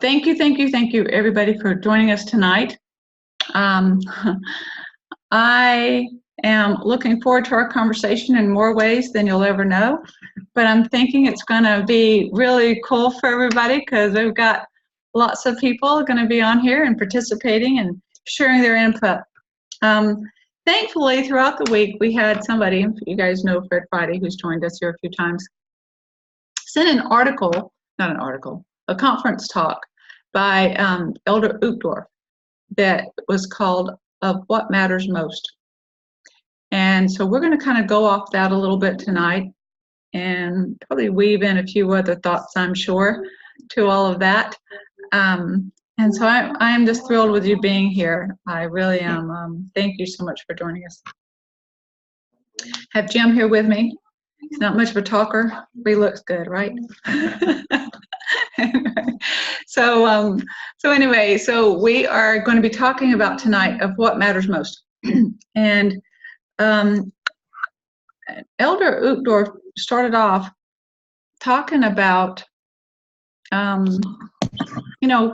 Thank you, everybody, for joining us tonight. Um, I am looking forward to our conversation in more ways than you'll ever know, but I'm thinking it's going to be really cool for everybody because we've got lots of people going to be on here and participating and sharing their input. Um, Thankfully, throughout the week, we had somebody, you guys know Fred Friday, who's joined us here a few times, sent an article, not an article, a conference talk by Elder Uchtdorf that was called Of What Matters Most. And so we're going to kind of go off that a little bit tonight and probably weave in a few other thoughts, I'm sure, to all of that. And so I am just thrilled with you being here. I really am. Thank you so much for joining us. Have Jim here with me. He's not much of a talker, but he looks good, right? So anyway, so we are going to be talking about tonight of what matters most. And Elder Uchtdorf started off talking about,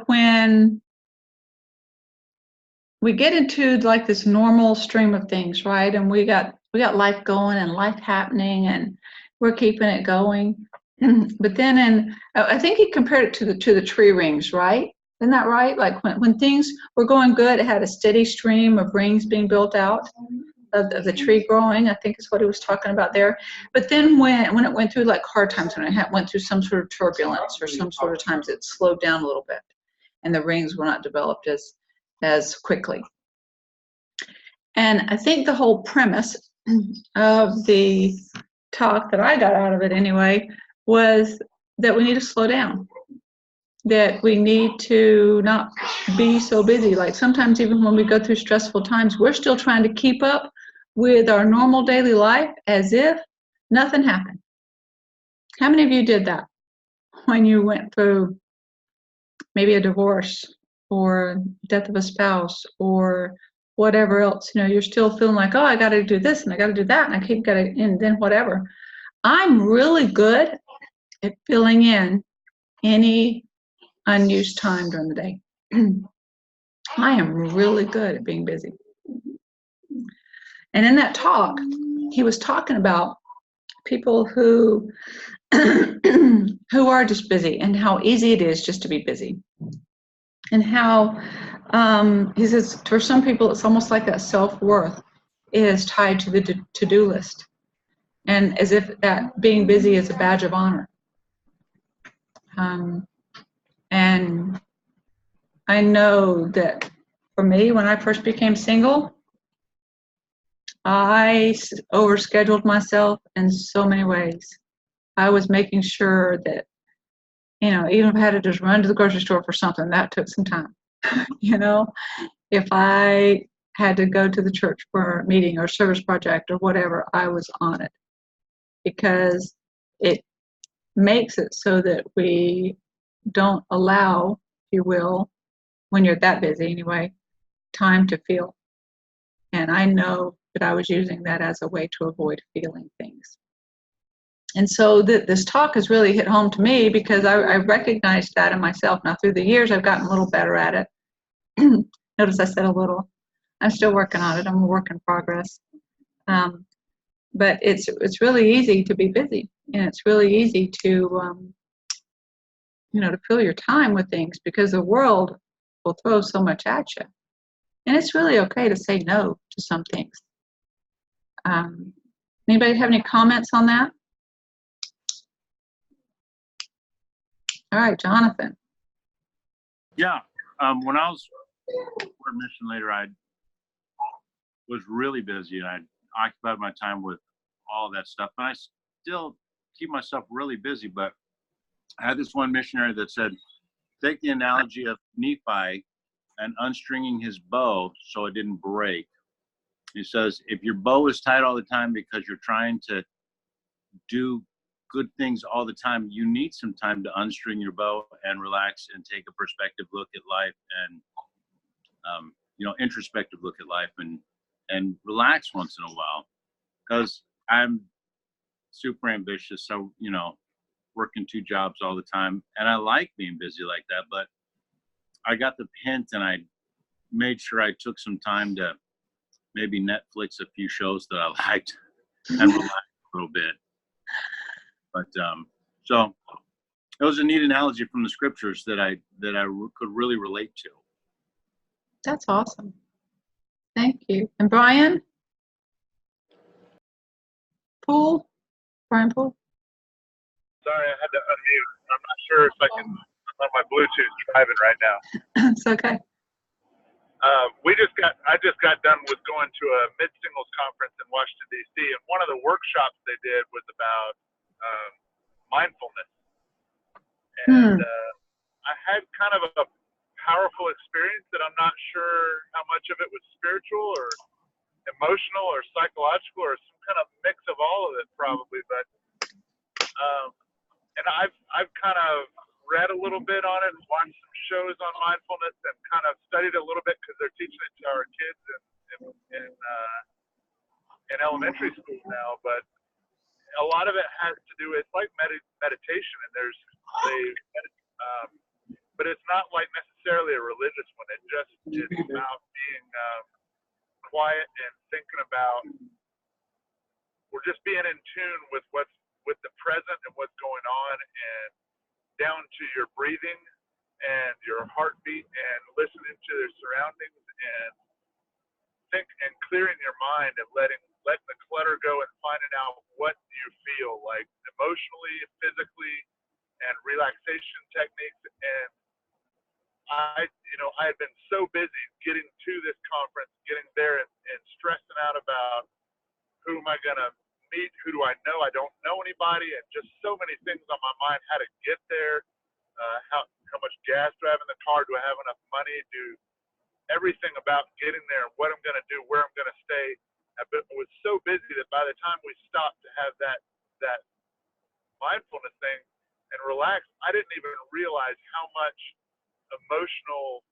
when we get into like this normal stream of things, right? And we got life going and life happening, and we're keeping it going. But then, I think he compared it to the tree rings, right? Isn't that right? Like when things were going good, it had a steady stream of rings being built out of the tree growing. I think is what he was talking about there. But then when it went through like hard times, when it went through some sort of turbulence or some sort of times, it slowed down a little bit, and the rings were not developed as quickly. And I think the whole premise of the talk that I got out of it anyway was that we need to slow down, that we need to not be so busy. Like sometimes even when we go through stressful times, we're still trying to keep up with our normal daily life as if nothing happened. How many of you did that when you went through maybe a divorce or death of a spouse or whatever else? You're still feeling like, oh, I got to do this and I got to do that and I keep got to, and then whatever. I'm really good at filling in any unused time during the day. I am really good at being busy. And in that talk, he was talking about people who who are just busy and how easy it is just to be busy. And how he says for some people it's almost like that self-worth is tied to the to-do list. And as if that being busy is a badge of honor. And I know that for me, when I first became single, I overscheduled myself in so many ways. I was making sure that, even if I had to just run to the grocery store for something, that took some time. If I had to go to the church for a meeting or service project or whatever, I was on it. Because it makes it so that we don't allow, if you will, when you're that busy anyway, time to feel. And I know that I was using that as a way to avoid feeling things. And so this talk has really hit home to me because I recognized that in myself. Now, through the years, I've gotten a little better at it. Notice I said a little. I'm still working on it. I'm a work in progress. But it's really easy to be busy, and it's really easy to to fill your time with things because the world will throw so much at you, and it's really okay to say no to some things. Anybody have any comments on that? All right, Jonathan. Yeah, when I was a mission leader, I was really busy and I occupied my time with all that stuff. And I still keep myself really busy, but I had this one missionary that said, take the analogy of Nephi and unstringing his bow so it didn't break. He says, if your bow is tight all the time because you're trying to do good things all the time, you need some time to unstring your bow and relax and take a perspective look at life and introspective look at life and relax once in a while. Because I'm super ambitious, so working 2 jobs all the time, and I like being busy like that, but I got the hint, and I made sure I took some time to maybe Netflix a few shows that I liked and relax a little bit. But so it was a neat analogy from the scriptures that I could really relate to. That's awesome. Thank you. And Brian? Poole? Brian Poole? Sorry, I had to unmute. I'm not sure if I can. I'm on my Bluetooth driving right now. It's okay. I just got done with going to a mid-singles conference in Washington D.C. and one of the workshops they did was about mindfulness. And I had kind of a powerful experience that I'm not sure how much of it was spiritual or emotional or psychological or some kind of mix of all of it probably. But and I've kind of read a little bit on it, watched some shows on mindfulness, and kind of studied a little bit because they're teaching it to our kids in elementary school now. But a lot of it has to do with like meditation, and but it's not like necessarily a religious one. It just is about being quiet and thinking about. We're just being in tune with the present and what's going on, and down to your breathing and your heartbeat, and listening to their surroundings, and think and clearing your mind and letting the clutter go and finding out what you feel like emotionally, physically, and relaxation techniques. And I had been so busy getting to this conference, getting there, and stressing out about who am I gonna meet, who do I know? I don't know anybody, and just so many things on my mind. How to get there, how much gas do I have in the car? Do I have enough money? Do everything about getting there, what I'm gonna do, where I'm gonna stay. I was so busy that by the time we stopped to have that mindfulness thing and relax, I didn't even realize how much emotional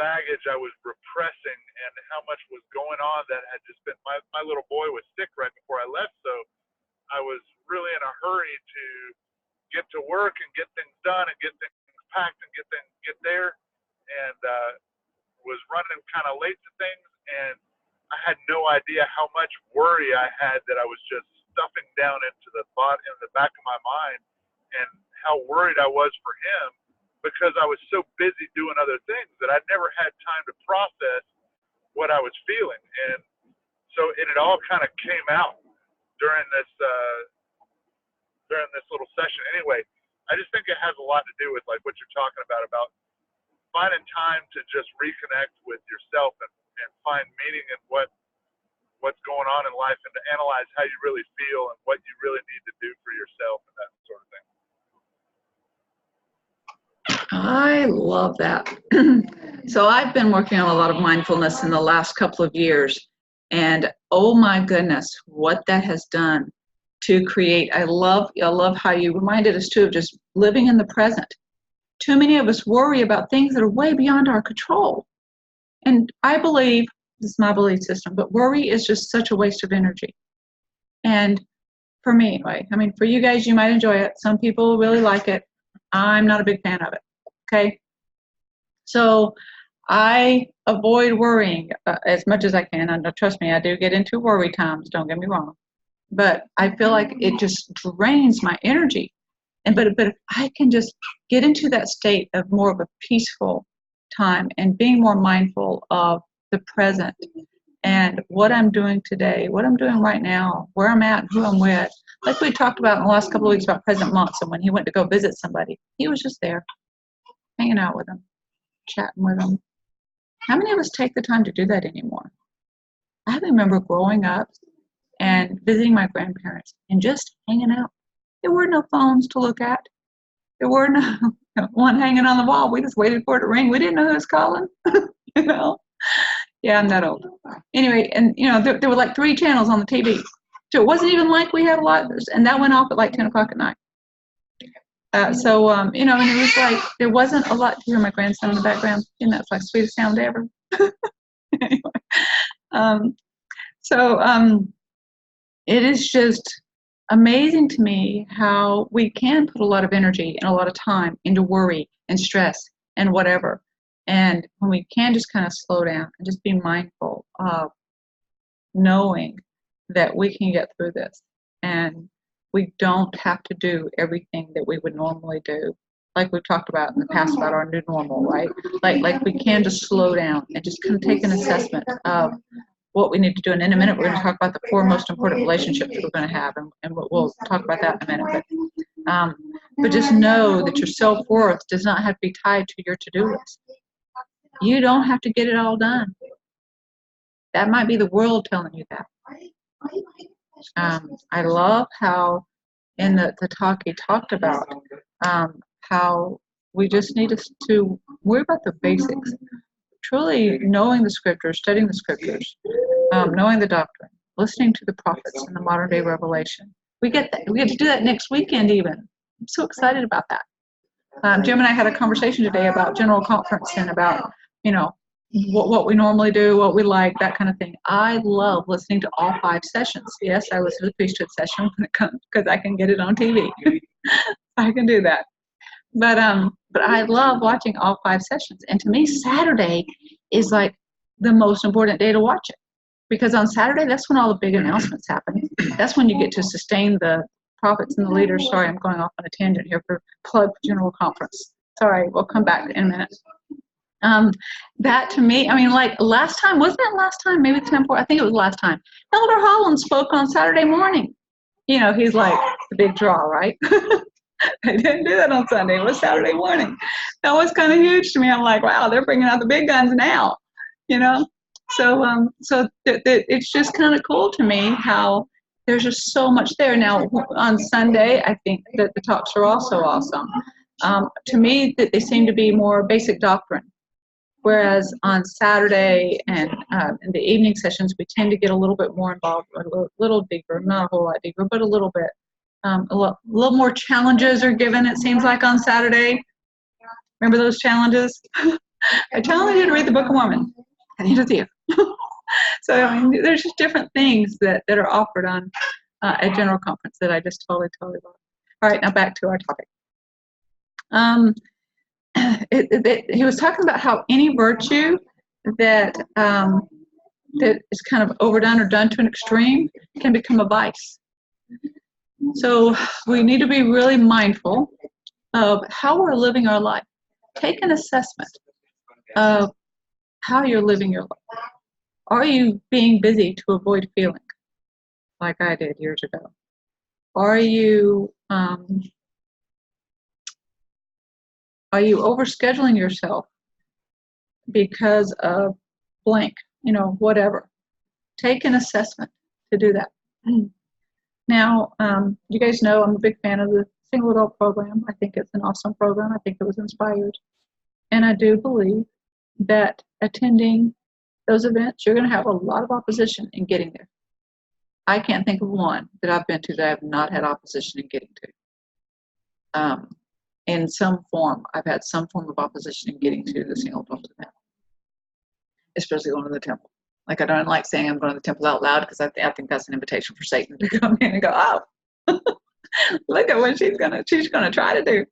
baggage I was repressing and how much was going on that had just been. My little boy was sick right before I left, so I was really in a hurry to get to work and get things done and get things packed and get there, and was running kind of late to things, and I had no idea how much worry I had that I was just stuffing down into the back of my mind, and how worried I was for him because I was so busy doing other things that I never had time to process what I was feeling. And so it all kind of came out during this little session. Anyway, I just think it has a lot to do with like what you're talking about finding time to just reconnect with yourself and find meaning in what's going on in life, and to analyze how you really feel and what you really need to do for yourself and that sort of thing. I love that. So I've been working on a lot of mindfulness in the last couple of years, and oh my goodness, what that has done to create. I love how you reminded us too of just living in the present. Too many of us worry about things that are way beyond our control. And I believe, this is my belief system, but worry is just such a waste of energy. And for me, anyway, I mean, for you guys, you might enjoy it. Some people really like it. I'm not a big fan of it. Okay. So I avoid worrying as much as I can. And trust me, I do get into worry times, don't get me wrong. But I feel like it just drains my energy. But if I can just get into that state of more of a peaceful time and being more mindful of the present and what I'm doing today, what I'm doing right now, where I'm at, who I'm with. Like we talked about in the last couple of weeks about President Monson, when he went to go visit somebody, he was just there, hanging out with them, chatting with them. How many of us take the time to do that anymore? I remember growing up and visiting my grandparents and just hanging out. There were no phones to look at. There were no one hanging on the wall. We just waited for it to ring. We didn't know who was calling. Yeah, I'm that old. Anyway, and there were like 3 channels on the TV. So it wasn't even like we had a lot, and that went off at like 10 o'clock at night. And it was like there wasn't a lot to hear my grandson in the background. It's like sweetest sound ever. Anyway, it is just amazing to me how we can put a lot of energy and a lot of time into worry and stress and whatever. And when we can just kind of slow down and just be mindful of knowing that we can get through this, and we don't have to do everything that we would normally do, like we've talked about in the past about our new normal, right? Like we can just slow down and just kind of take an assessment of what we need to do. And in a minute, we're going to talk about the 4 most important relationships we're going to have, and we'll talk about that in a minute. But just know that your self-worth does not have to be tied to your to-do list. You don't have to get it all done. That might be the world telling you that. I love how in the talk he talked about how we just need to worry about the basics. Truly knowing the scriptures, studying the scriptures, knowing the doctrine, listening to the prophets and the modern day revelation. We get to do that next weekend even. I'm so excited about that. Jim and I had a conversation today about General Conference and about, what we normally do, what we like, that kind of thing. I love listening to all 5 sessions. Yes, I listen to the priesthood session when it comes, because I can get it on TV. I can do that. But I love watching all 5 sessions. And to me, Saturday is like the most important day to watch it. Because on Saturday, that's when all the big announcements happen. That's when you get to sustain the prophets and the leaders. Sorry, I'm going off on a tangent here for plug General Conference. Sorry, we'll come back in a minute. That to me, like last time, wasn't it last time? Maybe the time before, I think it was last time. Elder Holland spoke on Saturday morning. He's like the big draw, right? They didn't do that on Sunday. It was Saturday morning. That was kind of huge to me. I'm like, wow, they're bringing out the big guns now, So, it's just kind of cool to me how there's just so much there. Now, on Sunday, I think that the talks are also awesome. To me, that they seem to be more basic doctrine. Whereas on Saturday and in the evening sessions, we tend to get a little bit more involved, a little deeper, not a whole lot deeper, but a little bit. A little more challenges are given, it seems like, on Saturday. Remember those challenges? I challenge you to read the Book of Mormon. I need to see you. So, there's just different things that are offered on a General Conference that I just totally love. All right, now back to our topic. He was talking about how any virtue that is kind of overdone or done to an extreme can become a vice. So we need to be really mindful of how we're living our life. Take an assessment of how you're living your life. Are you being busy to avoid feeling, like I did years ago? Are you overscheduling yourself because of blank, whatever? Take an assessment to do that. Now, you guys know I'm a big fan of the Single Adult program. I think it's an awesome program. I think it was inspired. And I do believe that attending those events, you're going to have a lot of opposition in getting there. I can't think of one that I've been to that I have not had opposition in getting to. In some form, I've had some form of opposition in getting to the Single Adult event, especially going to the temple. Like, I don't like saying I'm going to the temple out loud, because I think that's an invitation for Satan to come in and go, oh, look at what she's gonna try to do.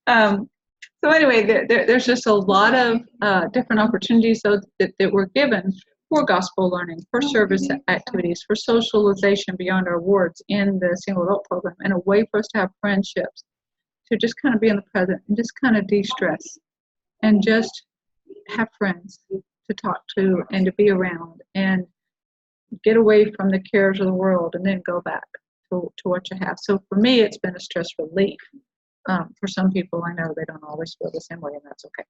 So anyway, there's just a lot of different opportunities that we're given for gospel learning, for service activities, for socialization beyond our wards in the Single Adult program, and a way for us to have friendships, to just kind of be in the present and just kind of de-stress and just have friends to talk to and to be around and get away from the cares of the world and then go back to what you have. So for me, it's been a stress relief. For some people, I know they don't always feel the same way, and that's okay.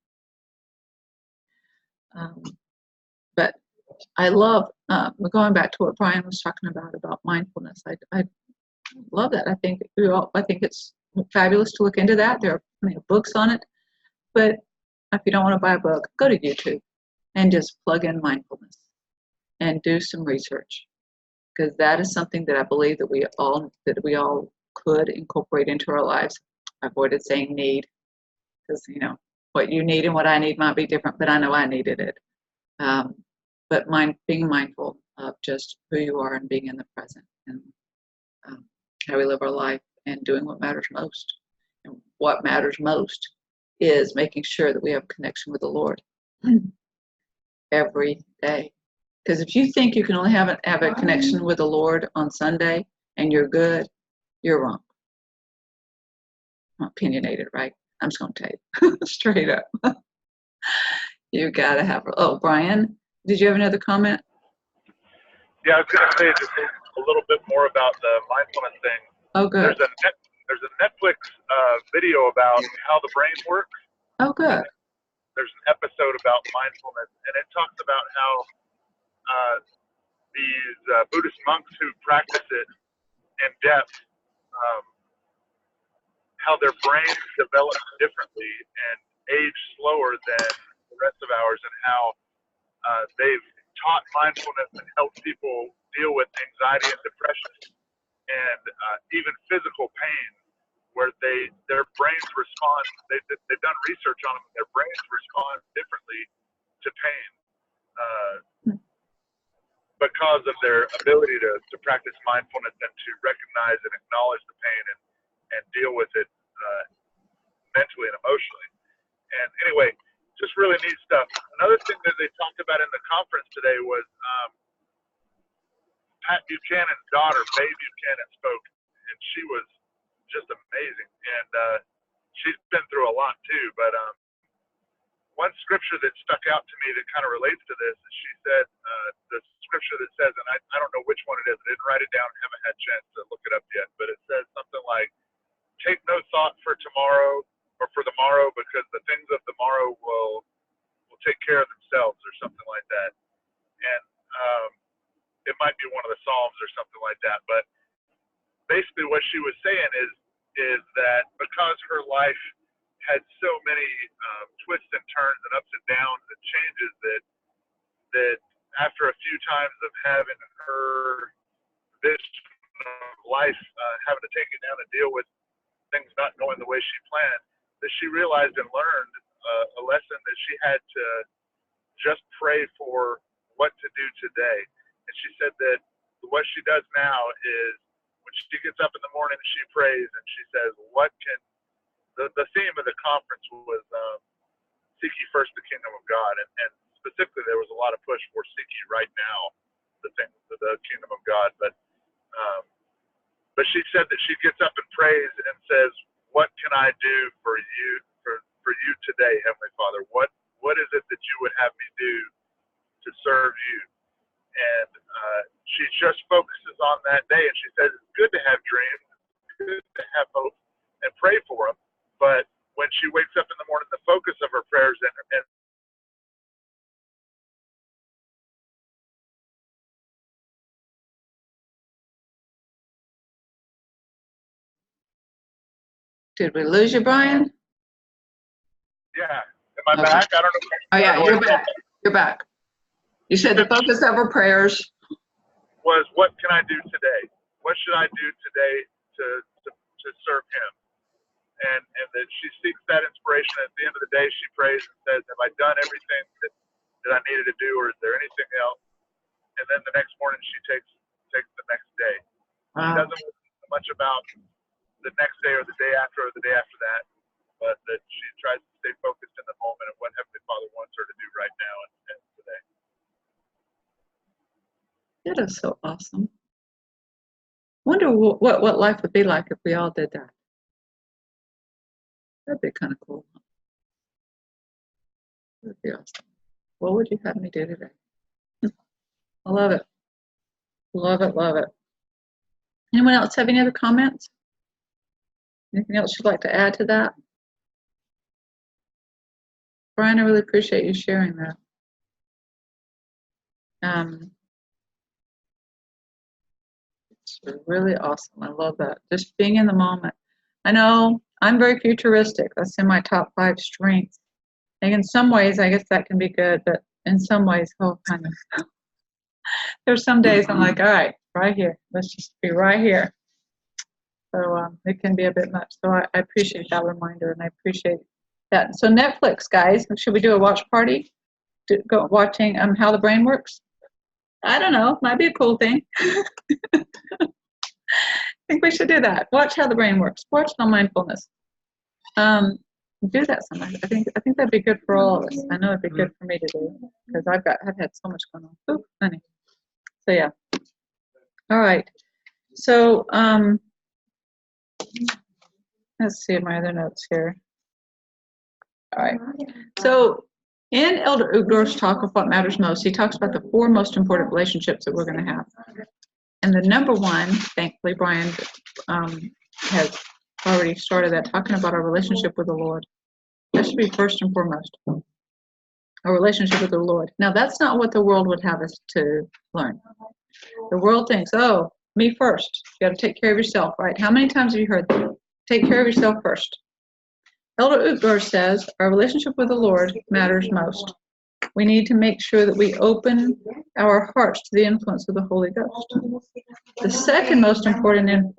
But I love, going back to what Brian was talking about mindfulness. I love that. I think it's fabulous to look into that. There are plenty of books on it. But if you don't want to buy a book, go to YouTube and just plug in mindfulness and do some research, because that is something that I believe that we all could incorporate into our lives. I avoided saying need, because what you need and what I need might be different, but I know I needed it. But being mindful of just who you are and being in the present, and how we live our life, and doing what matters most. And what matters most is making sure that we have connection with the Lord every day. Because if you think you can only have a connection with the Lord on Sunday and you're good, you're wrong. I'm opinionated, right? I'm just going to tell you straight up. You got to have. Oh, Brian, did you have another comment? Yeah, I was going to say just a little bit more about the mindfulness thing. Oh, good. There's a Netflix video about how the brain works. Oh, good. There's an episode about mindfulness, and it talks about how these Buddhist monks who practice it in depth, how their brains develop differently and age slower than the rest of ours, and how they've taught mindfulness and helped people deal with anxiety and depression and even physical pain, where their brains respond. They've done research on them, and their brains respond differently to pain because of their ability to practice mindfulness and to recognize and acknowledge the pain and deal with it mentally and emotionally. And anyway, just really neat stuff. Another thing that they talked about in the conference today was Pat Buchanan's daughter, Faye Buchanan, spoke, and she was just amazing. And she's been through a lot too. But one scripture that stuck out to me that kind of relates to this is she said the scripture that says, and I don't know which one it is. I didn't write it down. Haven't had a chance to look it up yet. But it says something like, "Take no thought for tomorrow or for the morrow, because the things of the morrow will take care of themselves," or something like that. And it might be one of the Psalms or something like that. But basically what she was saying is that because her life had so many twists and turns and ups and downs and changes, that after a few times of having her vision of life, having to take it down and deal with things not going the way she planned, that she realized and learned a lesson that she had to just pray for what to do today. And she said that what she does now is when she gets up in the morning, she prays and she says, what can, the theme of the conference was seek ye first the kingdom of God. And specifically, there was a lot of push for seek ye right now the kingdom of God. But she said that she gets up and prays and says, what can I do for you, for you today, Heavenly Father? What is it that you would have me do to serve you? And she just focuses on that day, and she says it's good to have dreams, it's good to have hope, and pray for them. But when she wakes up in the morning, the focus of her prayers and Did we lose you, Brian? yeah, am I back? I don't know. Oh yeah, you're back. You're back. You said the focus of our prayers was, what can I do today? What should I do today to serve Him? And that she seeks that inspiration. At the end of the day, she prays and says, have I done everything that I needed to do, or is there anything else? And then the next morning she takes the next day. She doesn't worry so much about the next day or the day after that, but that she tries to stay focused in the moment of what Heavenly Father wants her to do right now and today. That is so awesome. Wonder what life would be like if we all did that. That'd be kind of cool. That'd be awesome. What would you have me do today? I love it. Love it, love it. Anyone else have any other comments? Anything else you'd like to add to that? Brian, I really appreciate you sharing that. It's really awesome. I love that. Just being in the moment. I know I'm very futuristic. That's in my top 5 strengths. And in some ways, I guess that can be good, but in some ways, kind of. There's some days I'm like, all right here. Let's just be right here. So it can be a bit much. So I appreciate that reminder, and I appreciate that. So Netflix, guys, should we do a watch party? Go watching How the Brain Works? I don't know. Might be a cool thing. I think we should do that. Watch How the Brain Works. Watch the mindfulness. do that sometimes. I think that'd be good for all of us. I know it'd be good for me to do because I've had so much going on. Oop, honey. So yeah. All right. So let's see my other notes here. All right. So in Elder Uchtdorf's talk of what matters most, he talks about the 4 most important relationships that we're going to have. And the number one, thankfully, Brian has already started that, talking about our relationship with the Lord. That should be first and foremost, our relationship with the Lord. Now, that's not what the world would have us to learn. The world thinks, oh, me first. You got to take care of yourself, right? How many times have you heard that? Take care of yourself first. Elder Uchtdorf says our relationship with the Lord matters most. We need to make sure that we open our hearts to the influence of the Holy Ghost. The second most important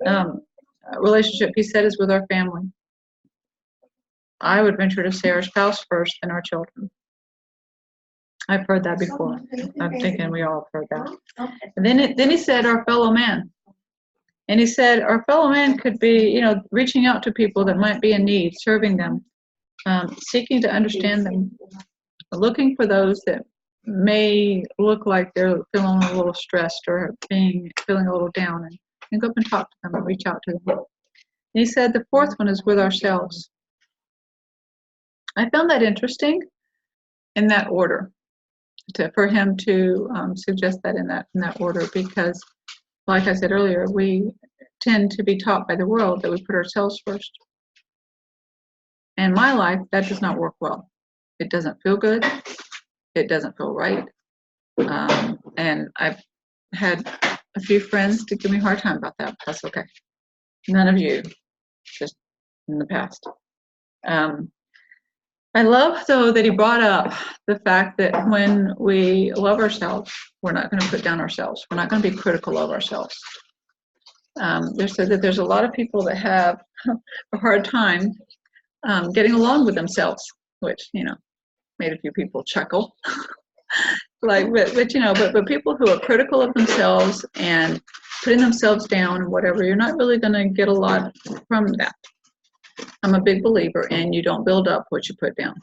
relationship, he said, is with our family. I would venture to say our spouse first, then our children. I've heard that before. I'm thinking we all have heard that. And then he said our fellow man. And he said our fellow man could be, reaching out to people that might be in need, serving them, seeking to understand them, looking for those that may look like they're feeling a little stressed or feeling a little down, and go up and talk to them and reach out to them. And he said the fourth one is with ourselves. I found that interesting in that order, for him to suggest that in that order, because, like I said earlier, we tend to be taught by the world that we put ourselves first. In my life, that does not work well. It doesn't feel good. It doesn't feel right. And I've had a few friends to give me a hard time about that. That's okay. None of you, just in the past. I love, though, that he brought up the fact that when we love ourselves, we're not going to put down ourselves. We're not going to be critical of ourselves. They said that there's a lot of people that have a hard time getting along with themselves, which, made a few people chuckle. But people who are critical of themselves and putting themselves down and whatever, you're not really going to get a lot from that. I'm a big believer in you don't build up what you put down.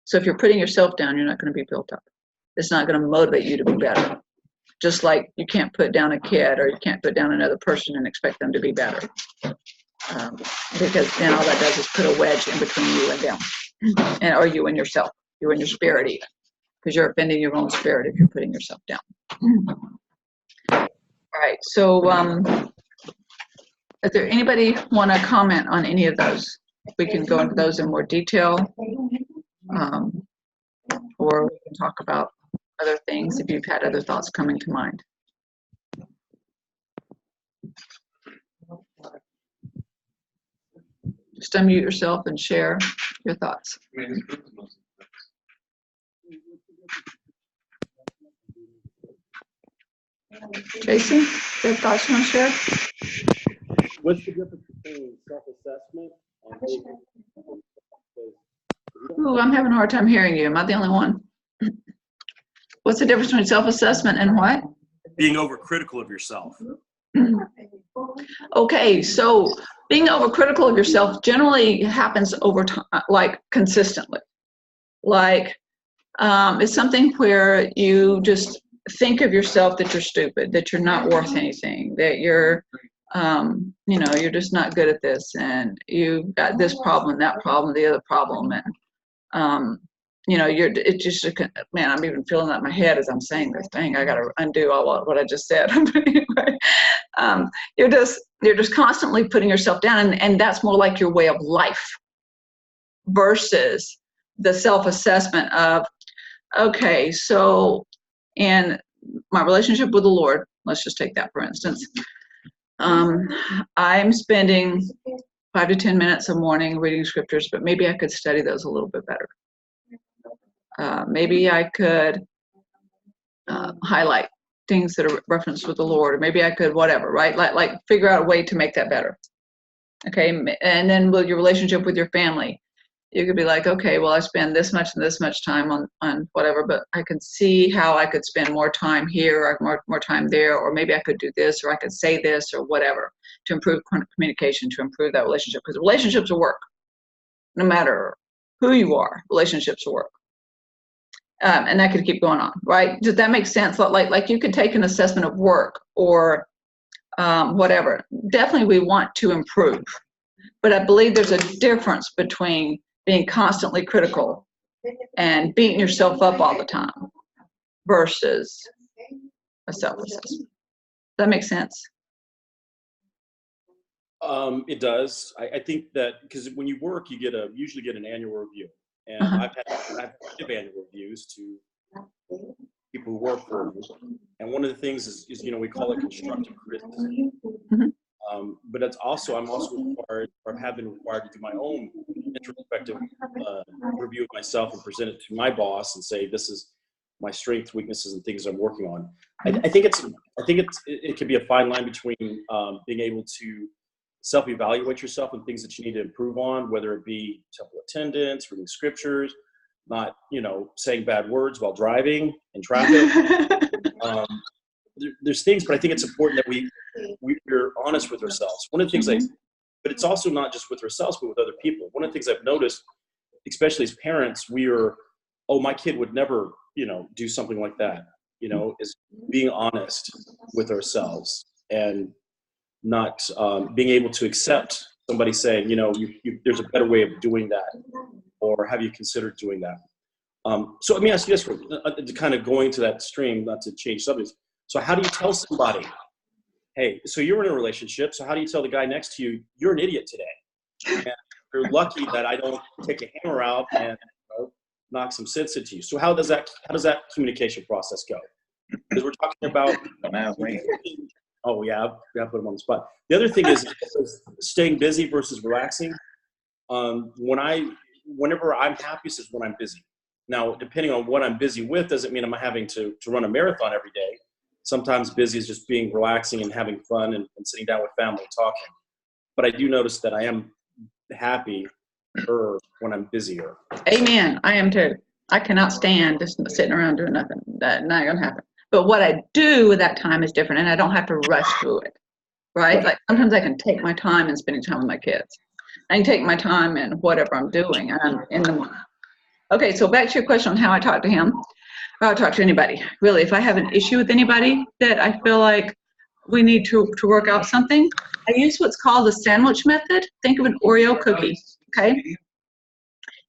So if you're putting yourself down, you're not going to be built up. It's not going to motivate you to be better. Just like you can't put down a kid or you can't put down another person and expect them to be better. Because then all that does is put a wedge in between you and them. Or you and yourself. You and your spirit even. Because you're offending your own spirit if you're putting yourself down. All right, so is there anybody want to comment on any of those? We can go into those in more detail, or we can talk about other things if you've had other thoughts coming to mind. Just unmute yourself and share your thoughts. Jason, do you have thoughts you want to share? What's the difference between self-assessment and Ooh, I'm having a hard time hearing you. Am I the only one? What's the difference between self-assessment and what? being overcritical of yourself? Okay, so being overcritical of yourself generally happens over time, like consistently. Like it's something where you just think of yourself that you're stupid, that you're not worth anything, that you're, you're just not good at this, and you've got this problem, that problem, the other problem, and it's just, man, I'm even feeling that in my head as I'm saying this thing. I got to undo all what I just said. But anyway, you're just constantly putting yourself down, and that's more like your way of life versus the self-assessment of, okay, so in my relationship with the Lord, let's just take that for instance, I'm spending 5 to 10 minutes a morning reading scriptures, but maybe I could study those a little bit better. Maybe I could highlight things that are referenced with the Lord, or maybe I could whatever, right? Like figure out a way to make that better. Okay, and then with your relationship with your family, you could be like, okay, well, I spend this much and this much time on whatever, but I could see how I could spend more time here or more time there, or maybe I could do this, or I could say this, or whatever, to improve communication, to improve that relationship, because relationships will work no matter who you are, relationships work. And that could keep going on, right? Does that make sense? Like you could take an assessment of work or whatever. Definitely we want to improve. But I believe there's a difference between being constantly critical and beating yourself up all the time versus a self-assessment. Does that make sense? It does. I think that because when you work, you usually get an annual review, and I've give annual reviews to people who work for me. And one of the things is we call it constructive criticism. But I'm also required, or have been required, to do my own introspective review of myself and present it to my boss and say, this is my strengths, weaknesses, and things I'm working on. I think it can be a fine line between being able to self-evaluate yourself and things that you need to improve on, whether it be temple attendance, reading scriptures, not saying bad words while driving in traffic. There's things, but I think it's important that we're honest with ourselves. One of the things but it's also not just with ourselves, but with other people. One of the things I've noticed, especially as parents, my kid would never, do something like that, is being honest with ourselves and not being able to accept somebody saying, there's a better way of doing that, or have you considered doing that? So let me ask you this, to kind of going to that stream, not to change subjects. So how do you tell somebody, hey, so you're in a relationship, so how do you tell the guy next to you, you're an idiot today? And you're lucky that I don't take a hammer out and knock some sense into you. So how does that communication process go? Because we're talking about oh yeah, I put him on the spot. The other thing is staying busy versus relaxing. Whenever I'm happiest is when I'm busy. Now, depending on what I'm busy with doesn't mean I'm having to run a marathon every day. Sometimes busy is just being relaxing and having fun and sitting down with family and talking. But I do notice that I am happy when I'm busier. Amen. I am too. I cannot stand just sitting around doing nothing. That's not going to happen. But what I do with that time is different, and I don't have to rush through it, right? Like sometimes I can take my time in spending time with my kids. I can take my time in whatever I'm doing, and I'm in the moment. Okay, so back to your question on how I talk to him. I'll talk to anybody, really. If I have an issue with anybody that I feel like we need to work out something, I use what's called the sandwich method. Think of an Oreo cookie, okay? You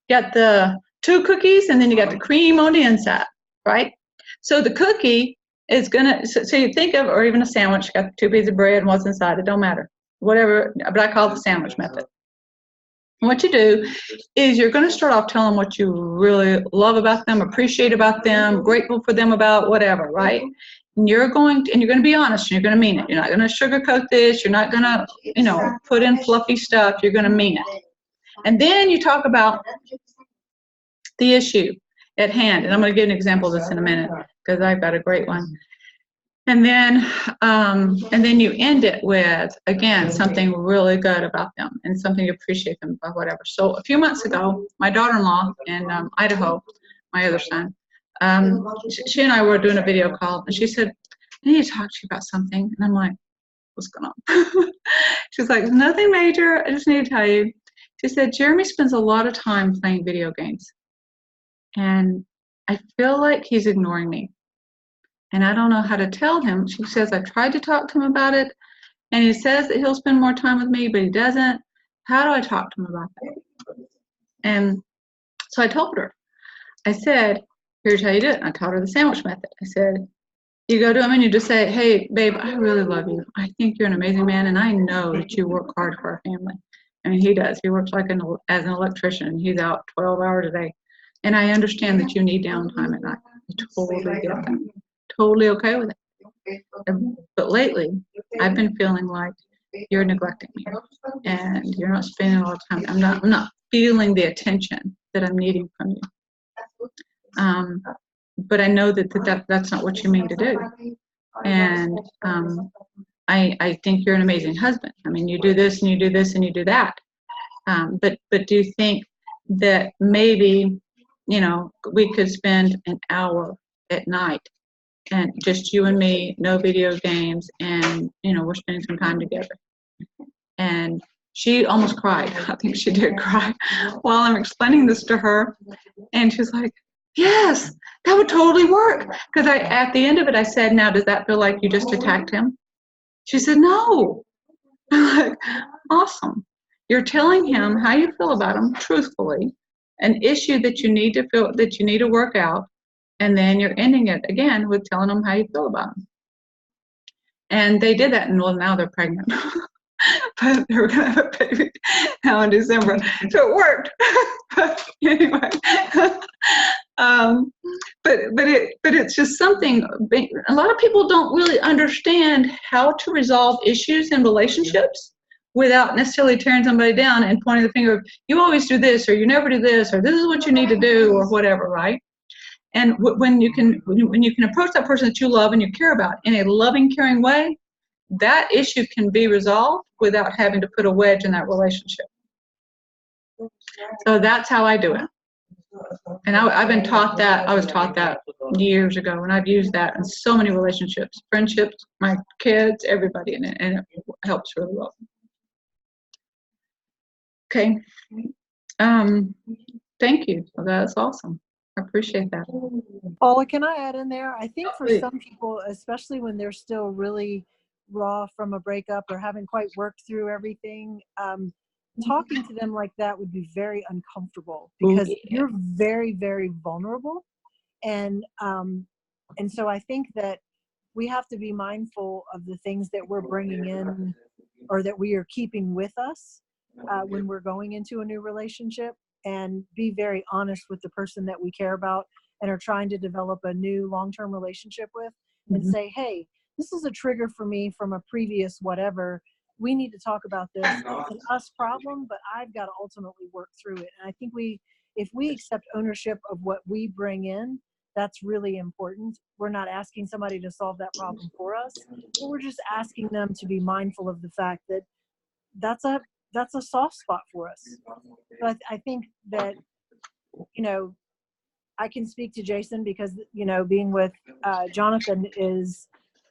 got the 2 cookies, and then you got the cream on the inside, right? So the cookie is so you think of, or even a sandwich, you got 2 pieces of bread and what's inside, it don't matter. Whatever, but I call it the sandwich method. And what you do is you're going to start off telling what you really love about them, appreciate about them, grateful for them about whatever, right? And you're going to be honest, and you're going to mean it. You're not going to sugarcoat this. You're not going to, put in fluffy stuff. You're going to mean it. And then you talk about the issue at hand. And I'm going to give an example of this in a minute because I've got a great one. And then you end it with, again, something really good about them and something you appreciate them about, whatever. So a few months ago, my daughter-in-law in Idaho, my other son, she and I were doing a video call, and she said, I need to talk to you about something. And I'm like, what's going on? She's like, nothing major. I just need to tell you. She said, Jeremy spends a lot of time playing video games, and I feel like he's ignoring me. And I don't know how to tell him. She says, I tried to talk to him about it, and he says that he'll spend more time with me, but he doesn't. How do I talk to him about that? And so I told her. I said, here's how you do it. And I taught her the sandwich method. I said, you go to him and you just say, hey, babe, I really love you. I think you're an amazing man, and I know that you work hard for our family. I mean, he does. He works as an electrician, and he's out 12 hours a day. And I understand that you need downtime at night. I totally get that. Totally okay with it. But lately, I've been feeling like you're neglecting me, and you're not spending a lot of time. I'm not feeling the attention that I'm needing from you. But I know that's not what you mean to do. And I think you're an amazing husband. I mean, you do this and you do this and you do that. But do you think that maybe, we could spend an hour at night and just you and me, no video games, and we're spending some time together. And She almost cried. I think she did cry while I'm explaining this to her. And she's like, yes, that would totally work. Because at the end of it, I said, now, does that feel like you just attacked him? She said, no. I'm like, awesome. You're telling him how you feel about him truthfully, an issue that you need to work out, and then you're ending it again with telling them how you feel about him. And they did that, and well, now they're pregnant. But they were going to have a baby now in December. So it worked. But anyway, but it's just something. A lot of people don't really understand how to resolve issues in relationships without necessarily tearing somebody down and pointing the finger of, you always do this, or you never do this, or this is what you need to do, or whatever, right? And when you can approach that person that you love and you care about in a loving, caring way, that issue can be resolved without having to put a wedge in that relationship. So that's how I do it. And I was taught that years ago, and I've used that in so many relationships, friendships, my kids, everybody in it, and it helps really well. Okay. Thank you. That's awesome. I appreciate that. Paula, can I add in there? I think for some people, especially when they're still really raw from a breakup or haven't quite worked through everything, talking to them like that would be very uncomfortable because you're very, very vulnerable. And so I think that we have to be mindful of the things that we're bringing in or that we are keeping with us when we're going into a new relationship, and be very honest with the person that we care about and are trying to develop a new long-term relationship with, and say, hey, this is a trigger for me from a previous whatever. We need to talk about this. It's an us problem, but I've got to ultimately work through it. And I think if we accept ownership of what we bring in, that's really important. We're not asking somebody to solve that problem for us, but we're just asking them to be mindful of the fact that that's a soft spot for us. So I think that, I can speak to Jason because, being with Jonathan is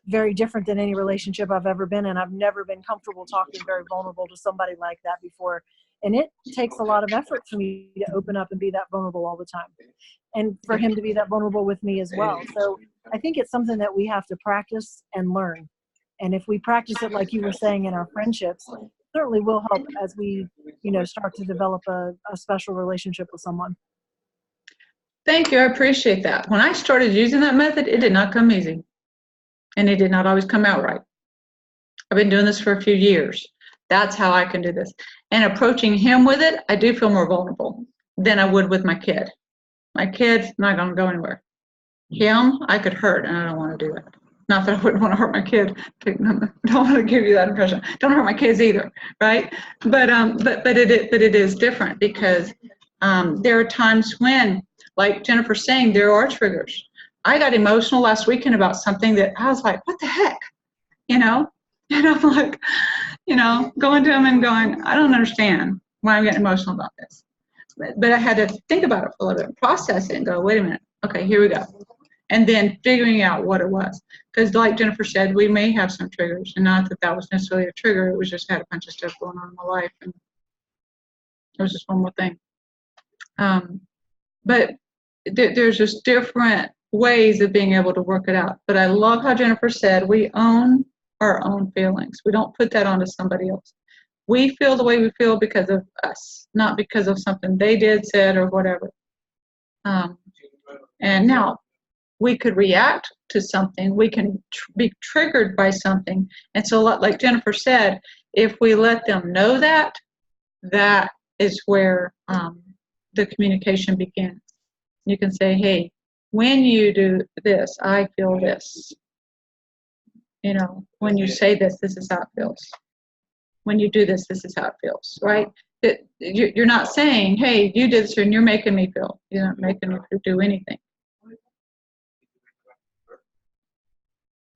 very different than any relationship I've ever been in. I've never been comfortable talking very vulnerable to somebody like that before. And it takes a lot of effort for me to open up and be that vulnerable all the time. And for him to be that vulnerable with me as well. So I think it's something that we have to practice and learn. And if we practice it, like you were saying, in our friendships, certainly will help as we, start to develop a special relationship with someone. Thank you. I appreciate that. When I started using that method, it did not come easy. And it did not always come out right. I've been doing this for a few years. That's how I can do this. And approaching him with it, I do feel more vulnerable than I would with my kid. My kid's not going to go anywhere. Him, I could hurt, and I don't want to do that. Not that I wouldn't want to hurt my kid. Don't want to give you that impression. Don't hurt my kids either, right? But it is different because there are times when, like Jennifer's saying, there are triggers. I got emotional last weekend about something that I was like, what the heck? And I'm like, going to him and going, I don't understand why I'm getting emotional about this. But I had to think about it for a little bit, process it, and go, wait a minute. Okay, here we go. And then figuring out what it was. Because like Jennifer said, we may have some triggers, and not that was necessarily a trigger. It was just had a bunch of stuff going on in my life, and it was just one more thing. But there's just different ways of being able to work it out. But I love how Jennifer said we own our own feelings. We don't put that onto somebody else. We feel the way we feel because of us, not because of something they did, said, or whatever. And now we could react to something. We can be triggered by something. And so like Jennifer said, if we let them know that, that is where the communication begins. You can say, hey, when you do this, I feel this. When you say this, this is how it feels. When you do this, this is how it feels, right? You're not saying, hey, you did this and you're making me feel. You're not making me do anything.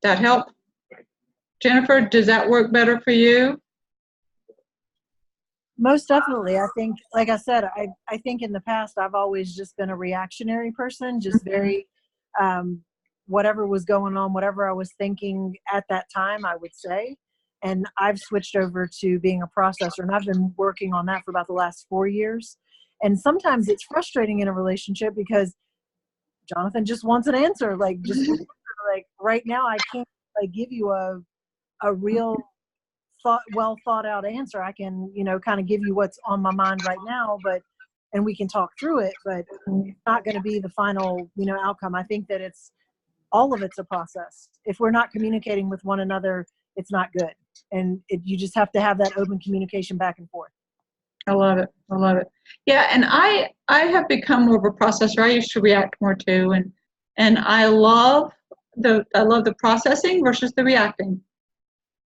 That help? Jennifer, does that work better for you? Most definitely. I think, like I said, I think in the past, I've always just been a reactionary person, just very, whatever was going on, whatever I was thinking at that time, I would say. And I've switched over to being a processor, and I've been working on that for about the last 4 years. And sometimes it's frustrating in a relationship because Jonathan just wants an answer. Like, just like right now, I can't like give you a real well thought out answer. I can, kind of give you what's on my mind right now, and we can talk through it, but it's not going to be the final, outcome. I think that all of it's a process. If we're not communicating with one another, it's not good. And you just have to have that open communication back and forth. I love it. I love it. Yeah, and I have become more of a processor. I used to react more too, and I love the processing versus the reacting,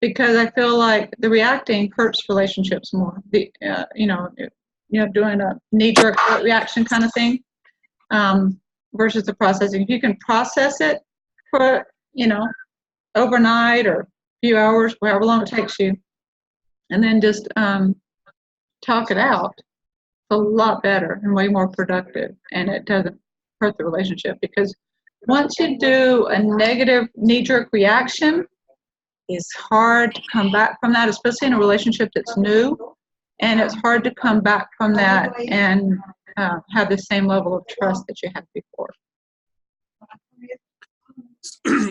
because I feel like the reacting hurts relationships more. Doing a knee-jerk reaction kind of thing, versus the processing. If you can process it for overnight or a few hours, however long it takes you, and then just talk it out, it's a lot better and way more productive, and it doesn't hurt the relationship. Because once you do a negative knee-jerk reaction, it's hard to come back from that, especially in a relationship that's new, and it's hard to come back from that and have the same level of trust that you had before.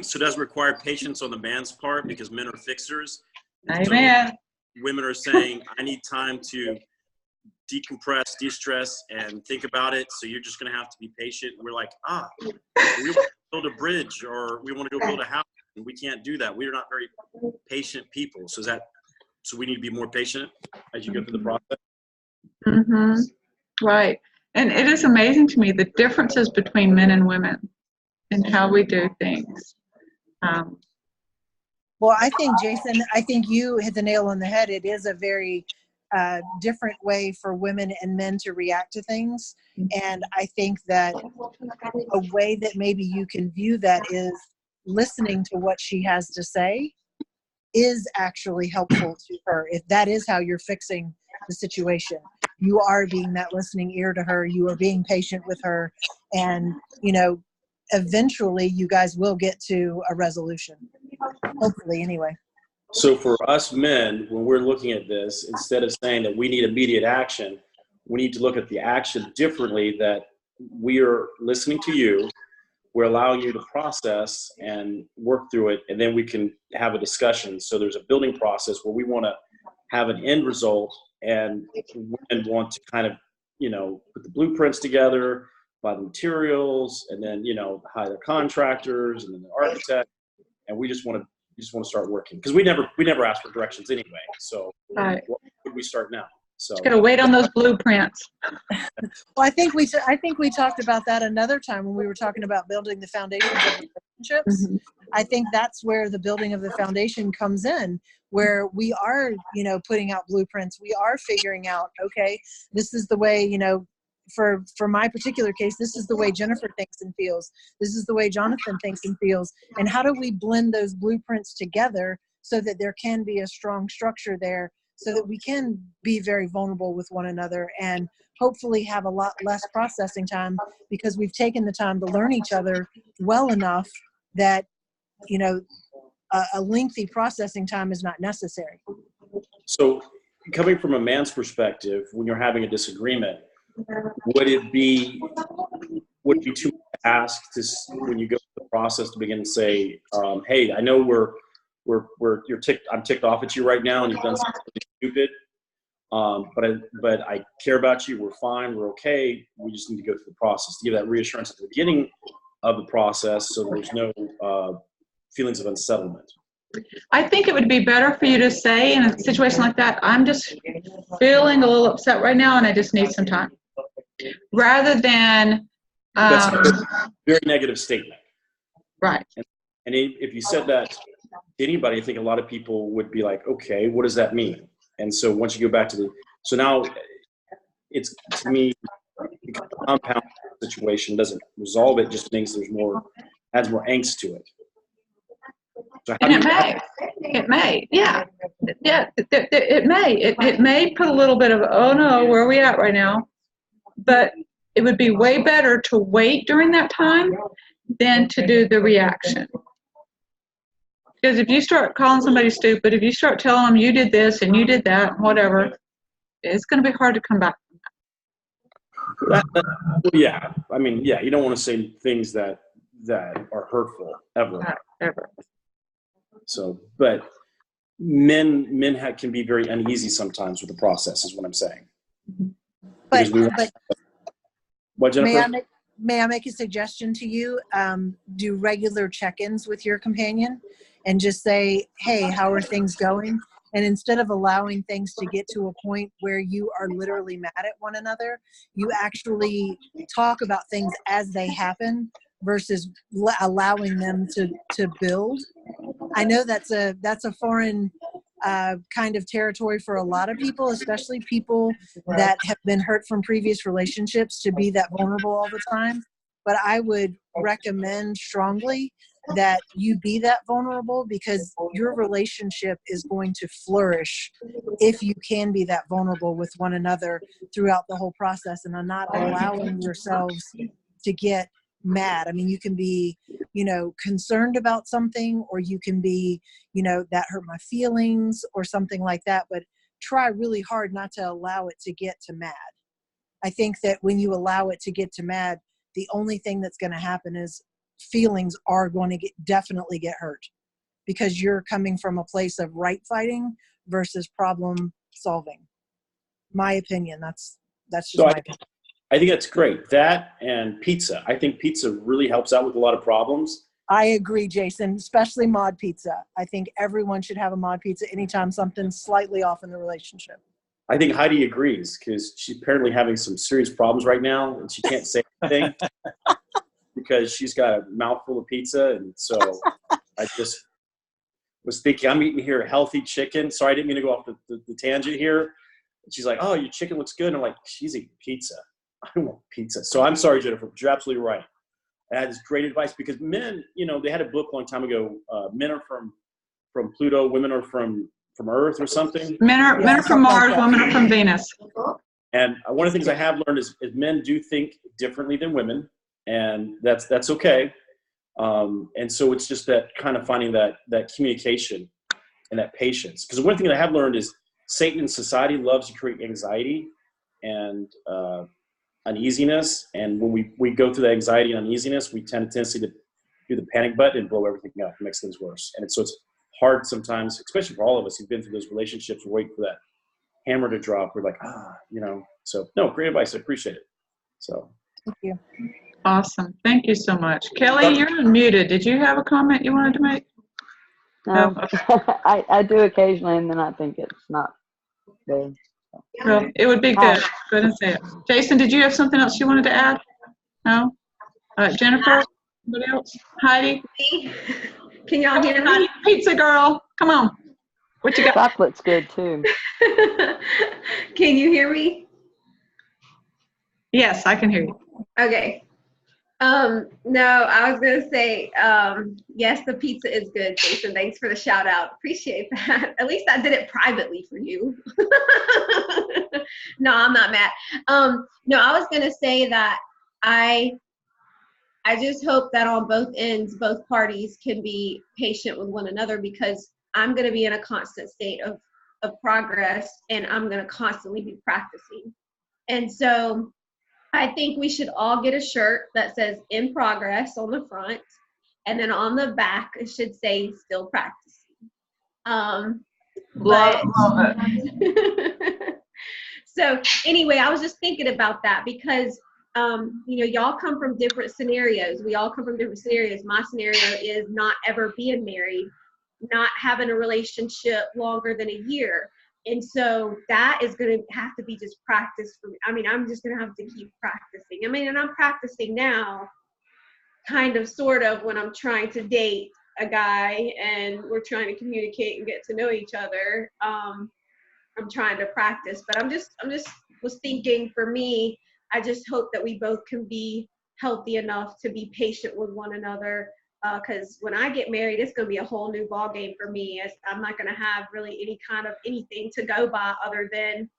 So does it require patience on the man's part, because men are fixers? Amen. So women are saying, I need time to decompress, de-stress, and think about it. So you're just going to have to be patient. We're like, we want to build a bridge, or we want to go build a house, and we can't do that. We are not very patient people. So we need to be more patient as you go through the process. Mm-hmm. Right. And it is amazing to me the differences between men and women and how we do things. Well, I think, Jason, you hit the nail on the head. It is a very different way for women and men to react to things. And I think that a way that maybe you can view that is listening to what she has to say is actually helpful to her. If that is how you're fixing the situation, you are being that listening ear to her. You are being patient with her. And, eventually you guys will get to a resolution. Hopefully, anyway. So for us men, when we're looking at this, instead of saying that we need immediate action, we need to look at the action differently, that we are listening to you, we're allowing you to process and work through it, and then we can have a discussion. So there's a building process where we want to have an end result, and want to kind of, put the blueprints together, buy the materials, and then, hire contractors and then the architect, and we just want to start working, because we never ask for directions anyway. So Right. what would we start now? So Just gotta wait on those blueprints. Well, I think we talked about that another time when we were talking about building the foundations of relationships. Mm-hmm. I think that's where the building of the foundation comes in, where we are, putting out blueprints. We are figuring out, okay, this is the way, for my particular case, this is the way Jennifer thinks and feels. This is the way Jonathan thinks and feels. And how do we blend those blueprints together so that there can be a strong structure there, so that we can be very vulnerable with one another and hopefully have a lot less processing time, because we've taken the time to learn each other well enough that, a lengthy processing time is not necessary. So coming from a man's perspective, when you're having a disagreement, would it be too much to ask when you go through the process to begin to say, hey, I know I'm ticked off at you right now, and you've done something stupid, but I care about you. We're fine. We're okay. We just need to go through the process, to give that reassurance at the beginning of the process, so there's no feelings of unsettlement. I think it would be better for you to say in a situation like that, I'm just feeling a little upset right now and I just need some time. Rather than That's a very negative statement. right. And if you said that to anybody, I think a lot of people would be like, okay, what does that mean? And so once you go back to so now it's, to me, because the compound situation doesn't resolve it, just means adds more angst to it. So And it may, yeah, it may put a little bit of, oh no, where are we at right now? But it would be way better to wait during that time than to do the reaction. Because if you start calling somebody stupid, if you start telling them you did this and you did that, whatever, it's going to be hard to come back. Well, yeah. I mean, yeah, you don't want to say things that are hurtful ever. Not ever. So, but men can be very uneasy sometimes with the process, is what I'm saying. But, Because we but what, Jennifer? may I make a suggestion to you? Do regular check-ins with your companion and just say, hey, how are things going? And instead of allowing things to get to a point where you are literally mad at one another, you actually talk about things as they happen versus allowing them to build. I know that's a foreign kind of territory for a lot of people, especially people that have been hurt from previous relationships, to be that vulnerable all the time. But I would recommend strongly that you be that vulnerable, because your relationship is going to flourish if you can be that vulnerable with one another throughout the whole process and are not allowing yourselves to get mad. I mean, you can be, concerned about something, or you can be, that hurt my feelings or something like that, but try really hard not to allow it to get to mad. I think that when you allow it to get to mad, the only thing that's going to happen is feelings are going to definitely get hurt, because you're coming from a place of right fighting versus problem solving. My opinion. That's just So my opinion. I think that's great. That and pizza. I think pizza really helps out with a lot of problems. I agree, Jason, especially mod pizza. I think everyone should have a mod pizza anytime something's slightly off in the relationship. I think Heidi agrees, because she's apparently having some serious problems right now, and she can't say anything because she's got a mouthful of pizza. And so I just was thinking, I'm eating here healthy chicken. Sorry, I didn't mean to go off the tangent here. And she's like, oh, your chicken looks good. And I'm like, she's eating pizza. I want pizza. So I'm sorry, Jennifer, but you're absolutely right. That is great advice, because men, they had a book a long time ago. Men are from Pluto, women are from Earth or something. Men are from Mars, women are from Venus. And one of the things I have learned is men do think differently than women, and that's okay. And so it's just that kind of finding that communication and that patience. Because one thing that I have learned is Satan in society loves to create anxiety and uneasiness. And when we go through that anxiety and uneasiness, we tend to do the panic button and blow everything up. It makes things worse. And so it's hard sometimes, especially for all of us who've been through those relationships, we're waiting for that hammer to drop. We're like, So no, great advice. I appreciate it. So Thank you. Awesome. Thank you so much. Kelly, you're unmuted. Did you have a comment you wanted to make? No, No, okay. I do occasionally, and then I think it's not good. Well, it would be good. Go ahead and say it. Jason, did you have something else you wanted to add? No? Jennifer? Anybody else? Heidi? Can y'all hear me? Heidi, pizza girl. Come on. What you got? Chocolate's good too. Can you hear me? Yes, I can hear you. Okay. No, I was gonna say, yes, the pizza is good, Jason. Thanks for the shout out. Appreciate that. At least I did it privately for you. No, I'm not mad. No, I was gonna say that I just hope that on both ends, both parties can be patient with one another, because I'm gonna be in a constant state of progress, and I'm gonna constantly be practicing. And so I think we should all get a shirt that says "in progress" on the front, and then on the back it should say "still practicing." Love it. So anyway, I was just thinking about that, because y'all come from different scenarios. We all come from different scenarios. My scenario is not ever being married, not having a relationship longer than a year. And so that is going to have to be just practice for me. I mean, I'm just going to have to keep practicing. I mean, and I'm practicing now, kind of, sort of, when I'm trying to date a guy and we're trying to communicate and get to know each other. I'm trying to practice, but I'm just was thinking, for me, I just hope that we both can be healthy enough to be patient with one another. Because when I get married, it's going to be a whole new ball game for me. I'm not going to have really any kind of anything to go by other than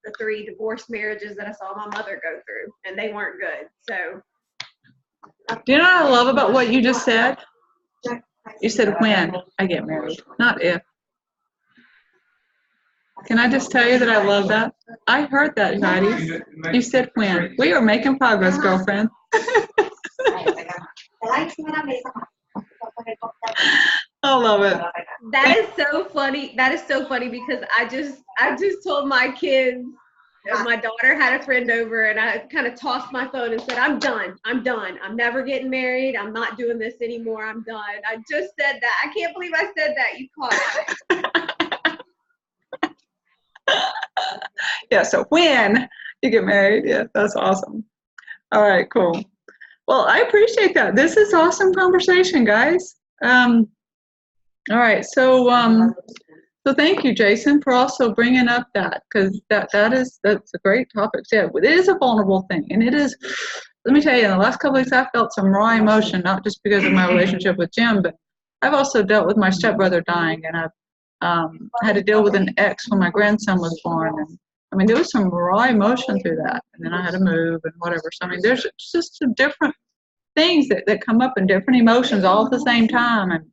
the 3 divorced marriages that I saw my mother go through, and they weren't good. So, Do you know what I love about what you just said? You said when I get married, not if. Can I just tell you that I love that? I heard that, Heidi. You said when. We are making progress, girlfriend. I love it. That is so funny. That is so funny because I just told my kids, my daughter had a friend over and I kind of tossed my phone and said, I'm done. I'm done. I'm never getting married. I'm not doing this anymore. I'm done. I just said that. I can't believe I said that. You caught it. Yeah, so when you get married, yeah, that's awesome. All right, cool. Well, I appreciate that. This is awesome conversation, guys. All right, so thank you, Jason, for also bringing up that, because that's a great topic. Yeah, it is a vulnerable thing, and it is. Let me tell you, in the last couple of weeks, I felt some raw emotion, not just because of my relationship with Jim, but I've also dealt with my stepbrother dying, and I've had to deal with an ex when my grandson was born, and I mean, there was some raw emotion through that, and then I had to move and whatever. So I mean, there's just some different things that come up and different emotions all at the same time, and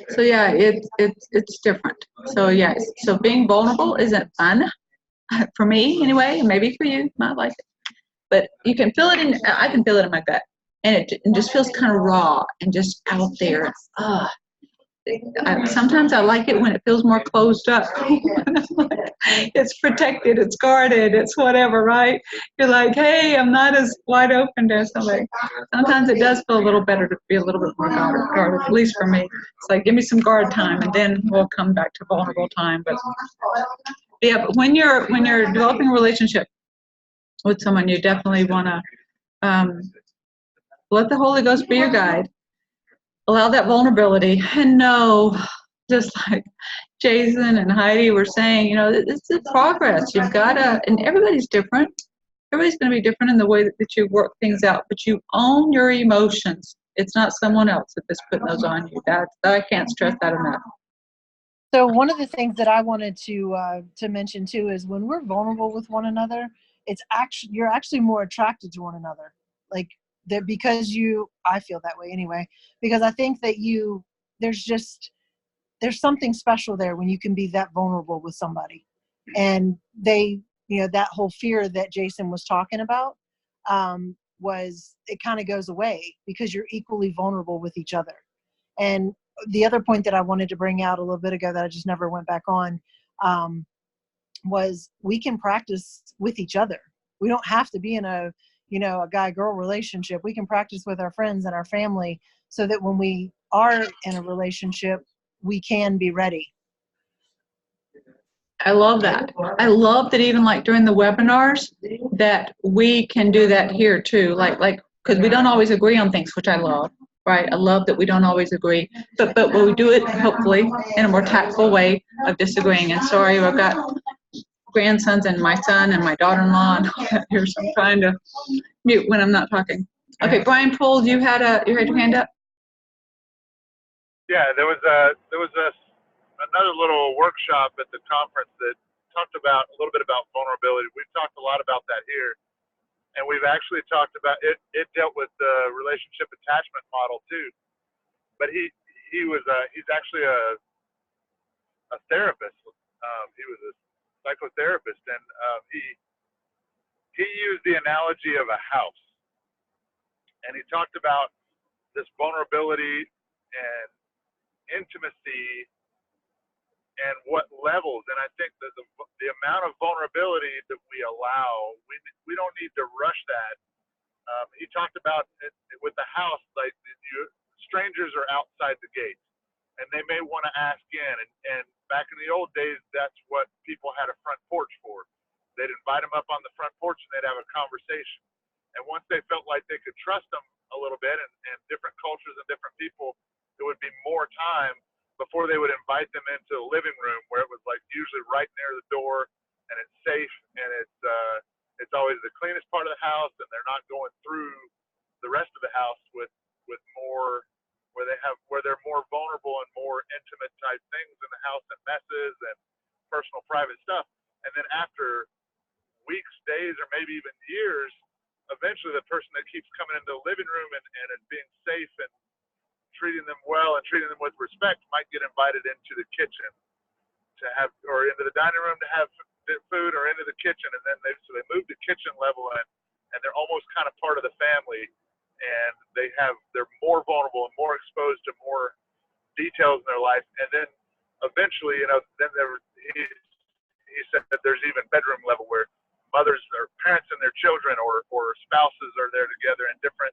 so yeah, it's different. So yes, so being vulnerable isn't fun for me anyway, and maybe for you, not like it. But you can feel it I can feel it in my gut, and it just feels kind of raw and just out there. Sometimes I like it when it feels more closed up. It's protected, it's guarded, it's whatever, right? You're like, hey, I'm not as wide open to somebody. Sometimes it does feel a little better to be a little bit more guarded, at least for me. It's like, give me some guard time, and then we'll come back to vulnerable time. But yeah, but when you're developing a relationship with someone, you definitely want to let the Holy Ghost be your guide. Allow that vulnerability, and know, just like Jason and Heidi were saying, it's a progress. You've got to, and everybody's different. Everybody's going to be different in the way that you work things out, but you own your emotions. It's not someone else that's putting those on you. I can't stress that enough. So one of the things that I wanted to mention too is when we're vulnerable with one another, you're actually more attracted to one another. Like that, because I feel that way anyway, because I think that there's something special there when you can be that vulnerable with somebody, and that whole fear that Jason was talking about, it kind of goes away because you're equally vulnerable with each other. And the other point that I wanted to bring out a little bit ago that I just never went back on, was we can practice with each other. We don't have to be in a guy-girl relationship. We can practice with our friends and our family so that when we are in a relationship, we can be ready. I love that. I love that even like during the webinars that we can do that here too. Like, because we don't always agree on things, which I love, right? I love that we don't always agree, but we do it hopefully in a more tactful way of disagreeing. And sorry, I've got grandsons and my son and my daughter-in-law and all that here, so I'm trying to mute when I'm not talking. Okay, Brian Pohl, you had your hand up? Yeah, there was another little workshop at the conference that talked about a little bit about vulnerability. We've talked a lot about that here, and we've actually talked about it. It dealt with the relationship attachment model too. But he's actually a therapist. He was a psychotherapist, and he used the analogy of a house, and he talked about this vulnerability and intimacy and what levels. And I think that the amount of vulnerability that we allow, we don't need to rush that. He talked about it with the house, like strangers are outside the gate, and they may want to ask in. And back in the old days, that's what people had a front porch for. They'd invite them up on the front porch and they'd have a conversation. And once they felt like they could trust them a little bit, and different cultures and different people, it would be more time before they would invite them into the living room, where it was like usually right near the door, and it's safe, and it's always the cleanest part of the house, and they're not going through the rest of the house with more, where they're more vulnerable and more intimate type things in the house, and messes and personal private stuff. And then after weeks, days, or maybe even years, eventually the person that keeps coming into the living room and it's being safe and treating them well and treating them with respect might get invited into the kitchen to have, or into the dining room to have food, or into the kitchen, and then so they move to kitchen level, and they're almost kind of part of the family, and they're more vulnerable and more exposed to more details in their life, and then eventually, then he said that there's even bedroom level where mothers or parents and their children or spouses are there together in different.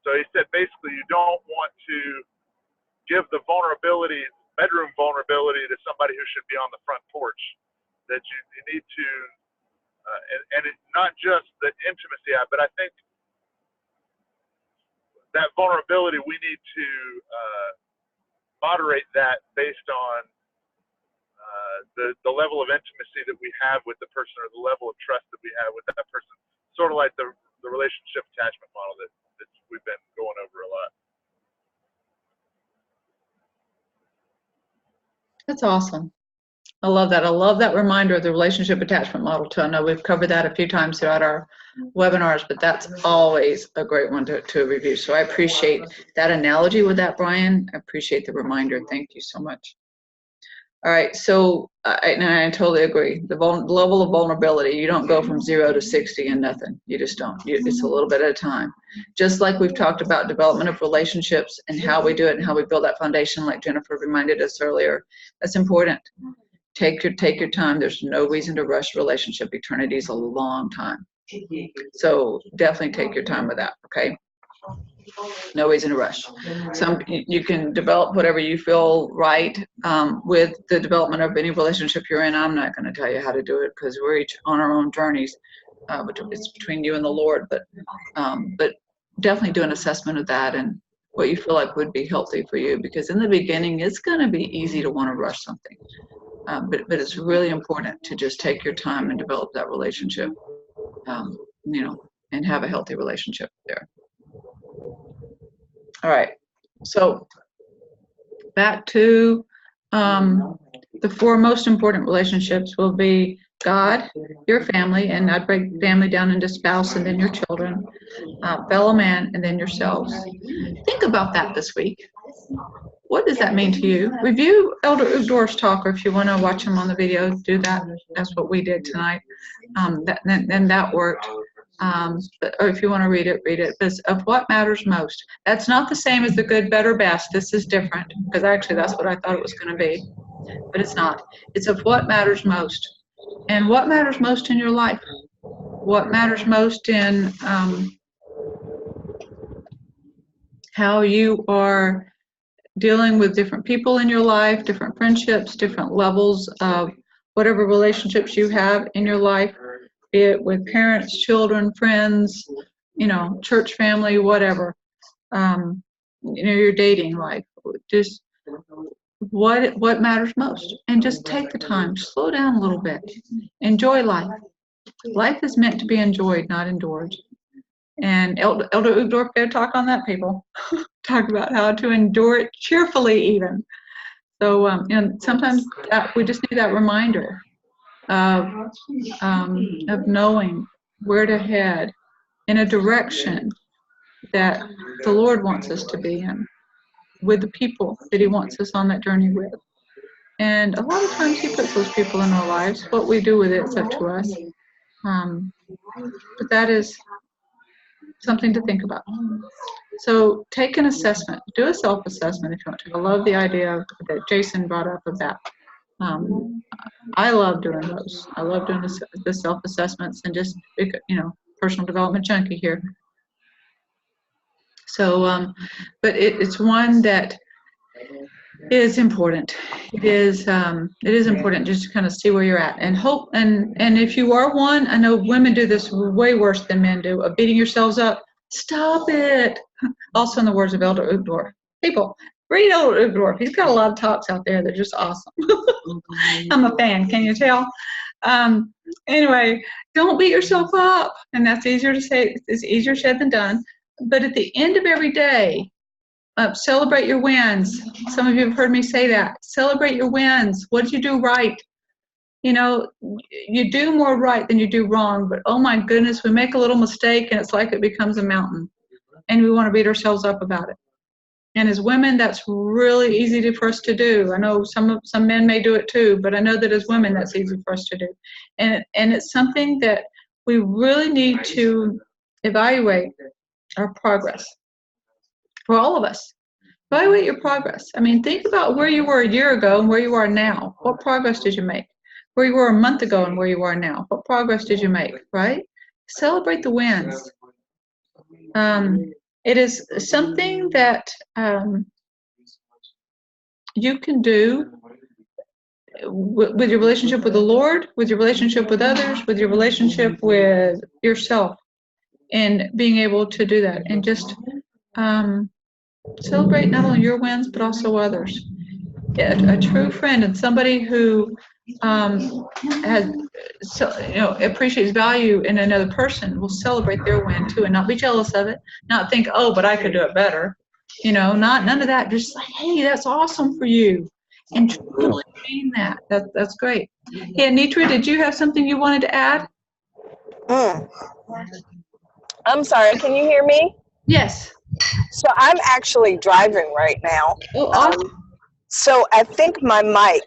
So he said basically you don't want to give the bedroom vulnerability to somebody who should be on the front porch. That you need to, and it's not just the intimacy, but I think that vulnerability, we need to moderate that based on the level of intimacy that we have with the person, or the level of trust that we have with that person. Sort of like the relationship attachment model that we've been going over a lot. That's awesome. I love that. I love that reminder of the relationship attachment model too. I know we've covered that a few times throughout our webinars, but that's always a great one to review. So I appreciate that analogy with that, Brian. I appreciate the reminder. Thank you so much. All right, so and I totally agree. The level of vulnerability, you don't go from 0 to 60 and nothing. You just don't. It's a little bit at a time. Just like we've talked about development of relationships and how we do it and how we build that foundation, like Jennifer reminded us earlier. That's important. Take your time. There's no reason to rush a relationship. Eternity is a long time. So definitely take your time with that, okay? No reason to rush. You can develop whatever you feel right with the development of any relationship you're in. I'm not going to tell you how to do it because we're each on our own journeys. It's between you and the Lord. But definitely do an assessment of that and what you feel like would be healthy for you. Because in the beginning, it's going to be easy to want to rush something. But it's really important to just take your time and develop that relationship. And have a healthy relationship there. All right, so back to the 4 most important relationships will be God, your family, and I'd break family down into spouse and then your children, fellow man, and then yourselves. Think about that this week. What does that mean to you? Review Elder Uzdorf's talk, or if you want to watch him on the video, do that. That's what we did tonight. Then that worked. Or if you want to read it, read it. But of what matters most. That's not the same as the good, better, best. This is different, because actually that's what I thought it was going to be. But it's not. It's of what matters most. And what matters most in your life? What matters most in how you are dealing with different people in your life, different friendships, different levels of whatever relationships you have in your life, be it with parents, children, friends, church family, whatever, your dating life. Just what matters most, and just take the time, slow down a little bit, enjoy life. Life is meant to be enjoyed, not endured. And Elder Uzdorf gave a talk on that, people. Talk about how to endure it cheerfully, even. So, and sometimes we just need that reminder of knowing where to head in a direction that the Lord wants us to be in, with the people that He wants us on that journey with. And a lot of times He puts those people in our lives. What we do with it is up to us. But that is something to think about. So take an assessment. Do a self-assessment if you want to. I love the idea that Jason brought up of that. I love doing those. I love doing the self-assessments and just, personal development junkie here. So, but it's one that is important. It is important just to kind of see where you're at and hope. And if you are one, I know women do this way worse than men do, of beating yourselves up. Stop it. Also, in the words of Elder Uzdorf, people, read Elder Uzdorf. He's got a lot of talks out there. They're just awesome. I'm a fan. Can you tell? Anyway, don't beat yourself up. And that's easier to say. It's easier said than done. But at the end of every day, celebrate your wins. Some of you have heard me say that. Celebrate your wins. What did you do right? You do more right than you do wrong, but oh my goodness, we make a little mistake and it's like it becomes a mountain. And we want to beat ourselves up about it. And as women, that's really easy for us to do. I know some men may do it too, but I know that as women, that's easy for us to do. And it's something that we really need to evaluate our progress. For all of us, evaluate your progress. I mean, think about where you were a year ago and where you are now. What progress did you make? Where you were a month ago and where you are now. What progress did you make, right? Celebrate the wins. It is something that you can do with your relationship with the Lord, with your relationship with others, with your relationship with yourself, and being able to do that and just celebrate not only your wins but also others. A true friend and somebody who has appreciates value in another person will celebrate their win too, and not be jealous of it, not think, oh, but I could do it better, none of that. Just like, hey, that's awesome for you, and truly mean that. That's great. Yeah, Nitra, did you have something you wanted to add? I'm sorry, can you hear me? Yes. So I'm actually driving right now. Oh, awesome. So I think my mic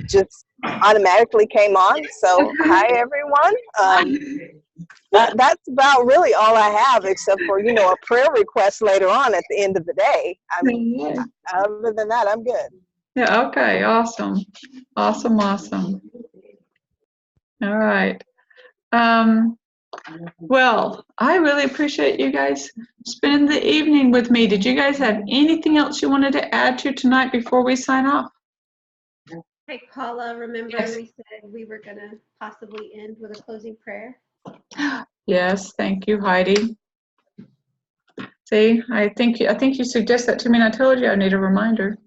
just automatically came on. So hi, everyone. That's about really all I have, except for, a prayer request later on at the end of the day. Other than that, I'm good. Yeah, okay, awesome. Awesome. All right. Well, I really appreciate you guys spending the evening with me. Did you guys have anything else you wanted to add to tonight before we sign off? Hey, Paula, remember Yes. we said we were going to possibly end with a closing prayer? Yes, thank you, Heidi. See, I think you suggest that to me, and I told you I need a reminder.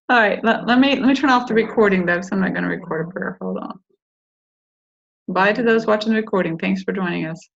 All right, let me turn off the recording though, because I'm not going to record a prayer. Hold on. Bye to those watching the recording. Thanks for joining us.